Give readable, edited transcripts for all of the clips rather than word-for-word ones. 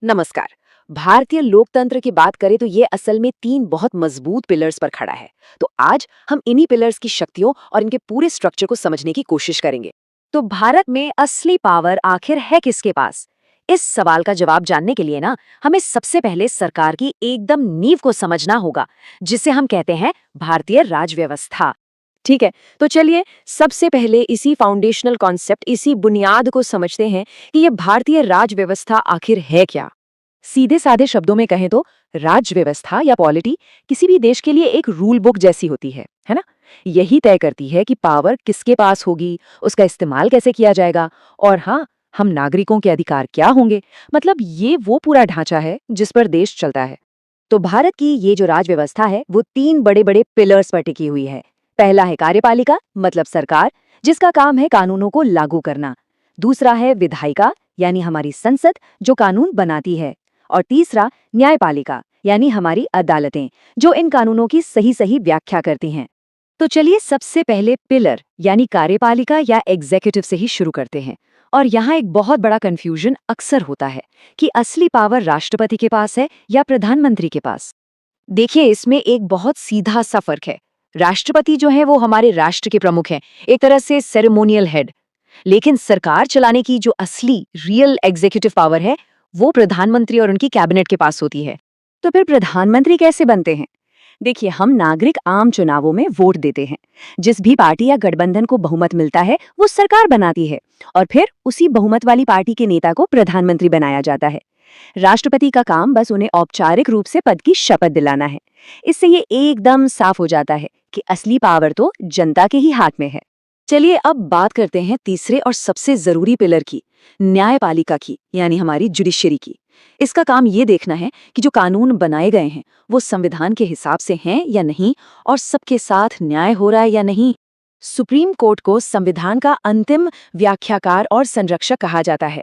नमस्कार। भारतीय लोकतंत्र की बात करें तो ये असल में तीन बहुत मजबूत पिलर्स पर खड़ा है। तो आज हम इन्हीं पिलर्स की शक्तियों और इनके पूरे स्ट्रक्चर को समझने की कोशिश करेंगे। तो भारत में असली पावर आखिर है किसके पास? इस सवाल का जवाब जानने के लिए ना हमें सबसे पहले सरकार की एकदम नींव को समझना होगा, जिसे हम कहते हैं भारतीय राज व्यवस्था। ठीक है, तो चलिए सबसे पहले इसी फाउंडेशनल कॉन्सेप्ट, इसी बुनियाद को समझते हैं कि ये भारतीय राज व्यवस्था आखिर है क्या। सीधे साधे शब्दों में कहें तो राज व्यवस्था या पॉलिटी किसी भी देश के लिए एक रूल बुक जैसी होती है ना। यही तय करती है कि पावर किसके पास होगी, उसका इस्तेमाल कैसे किया जाएगा, और हाँ, हम नागरिकों के अधिकार क्या होंगे। मतलब ये वो पूरा ढांचा है जिस पर देश चलता है। तो भारत की ये जो राज व्यवस्था है वो तीन बड़े बड़े पिलर्स पर टिकी हुई है। पहला है कार्यपालिका, मतलब सरकार, जिसका काम है कानूनों को लागू करना। दूसरा है विधायिका, यानी हमारी संसद, जो कानून बनाती है। और तीसरा न्यायपालिका, यानी हमारी अदालतें, जो इन कानूनों की सही सही व्याख्या करती हैं। तो चलिए सबसे पहले पिलर यानी कार्यपालिका या एग्जीक्यूटिव से ही शुरू करते हैं। और यहाँ एक बहुत बड़ा कंफ्यूजन अक्सर होता है कि असली पावर राष्ट्रपति के पास है या प्रधानमंत्री के पास। देखिए, इसमें एक बहुत सीधा सा फर्क है। राष्ट्रपति जो है वो हमारे राष्ट्र के प्रमुख हैं, एक तरह से सेरेमोनियल हेड। लेकिन सरकार चलाने की जो असली रियल एग्जीक्यूटिव पावर है वो प्रधानमंत्री और उनकी कैबिनेट के पास होती है। तो फिर प्रधानमंत्री कैसे बनते हैं? देखिए, हम नागरिक आम चुनावों में वोट देते हैं। जिस भी पार्टी या गठबंधन को बहुमत मिलता है वो सरकार बनाती है, और फिर उसी बहुमत वाली पार्टी के नेता को प्रधानमंत्री बनाया जाता है। राष्ट्रपति का काम बस उन्हें औपचारिक रूप से पद की शपथ दिलाना है। इससे ये एकदम साफ हो जाता है कि असली पावर तो जनता के ही हाथ में है। चलिए अब बात करते हैं तीसरे और सबसे जरूरी पिलर की, न्यायपालिका की, यानी हमारी जुडिशरी की। इसका काम ये देखना है कि जो कानून बनाए गए हैं वो संविधान के हिसाब से हैं या नहीं, और सबके साथ न्याय हो रहा है या नहीं। सुप्रीम कोर्ट को संविधान का अंतिम व्याख्याकार और संरक्षक कहा जाता है।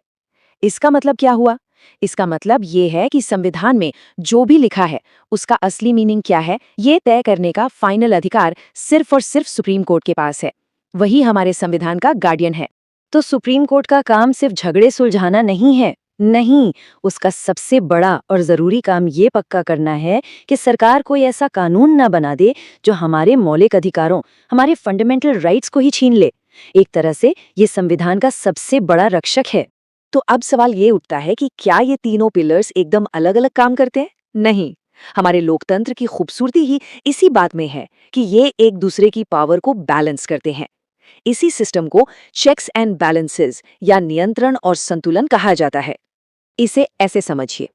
इसका मतलब क्या हुआ? इसका मतलब ये है कि संविधान में जो भी लिखा है उसका असली मीनिंग क्या है, ये तय करने का फाइनल अधिकार सिर्फ और सिर्फ सुप्रीम कोर्ट के पास है। वही हमारे संविधान का गार्डियन है। तो सुप्रीम कोर्ट का काम सिर्फ झगड़े सुलझाना नहीं है, नहीं, उसका सबसे बड़ा और जरूरी काम ये पक्का करना है कि सरकार कोई ऐसा कानून ना बना दे जो हमारे मौलिक अधिकारों, हमारे फंडामेंटल राइट्स को ही छीन ले। एक तरह से ये संविधान का सबसे बड़ा रक्षक है। तो अब सवाल ये उठता है कि क्या ये तीनों पिलर्स एकदम अलग अलग काम करते हैं? नहीं। हमारे लोकतंत्र की खूबसूरती ही इसी बात में है कि ये एक दूसरे की पावर को बैलेंस करते हैं। इसी सिस्टम को चेक्स एंड बैलेंसेस या नियंत्रण और संतुलन कहा जाता है। इसे ऐसे समझिए,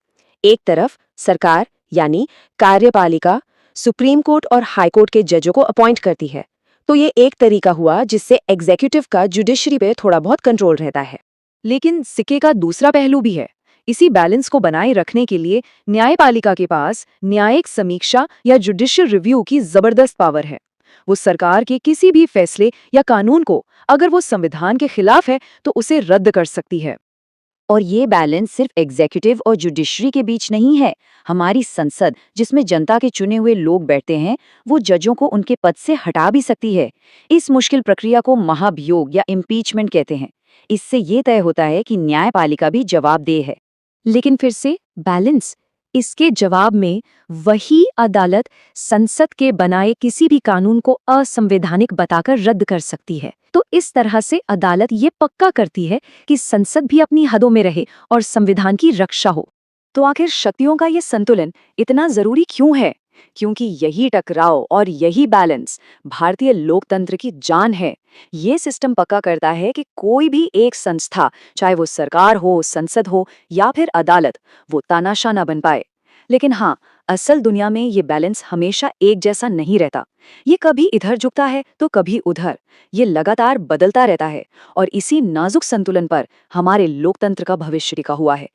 एक तरफ सरकार यानी कार्यपालिका सुप्रीम कोर्ट और हाई कोर्ट के जजों को अपॉइंट करती है। तो ये एक तरीका हुआ जिससे एग्जीक्यूटिव का जुडिशरी पे थोड़ा बहुत कंट्रोल रहता है। लेकिन सिक्के का दूसरा पहलू भी है। इसी बैलेंस को बनाए रखने के लिए न्यायपालिका के पास न्यायिक समीक्षा या जुडिशियल रिव्यू की जबरदस्त पावर है। वो सरकार के किसी भी फैसले या कानून को, अगर वो संविधान के खिलाफ है, तो उसे रद्द कर सकती है। और ये बैलेंस सिर्फ एग्जीक्यूटिव और जुडिशरी के बीच नहीं है। हमारी संसद, जिसमें जनता के चुने हुए लोग बैठते हैं, वो जजों को उनके पद से हटा भी सकती है। इस मुश्किल प्रक्रिया को महाभियोग या इम्पीचमेंट कहते हैं। इससे ये तय होता है कि न्यायपालिका भी जवाबदेह है। लेकिन फिर से बैलेंस, इसके जवाब में वही अदालत संसद के बनाए किसी भी कानून को असंवैधानिक बताकर रद्द कर सकती है। तो इस तरह से अदालत ये पक्का करती है कि संसद भी अपनी हदों में रहे और संविधान की रक्षा हो। तो आखिर शक्तियों का ये संतुलन इतना जरूरी क्यों है? क्योंकि यही टकराव और यही बैलेंस भारतीय लोकतंत्र की जान है। ये सिस्टम पक्का करता है कि कोई भी एक संस्था, चाहे वो सरकार हो, संसद हो या फिर अदालत, वो तानाशाह ना बन पाए। लेकिन हाँ, असल दुनिया में ये बैलेंस हमेशा एक जैसा नहीं रहता। ये कभी इधर झुकता है तो कभी उधर। ये लगातार बदलता रहता है, और इसी नाजुक संतुलन पर हमारे लोकतंत्र का भविष्य टिका हुआ है।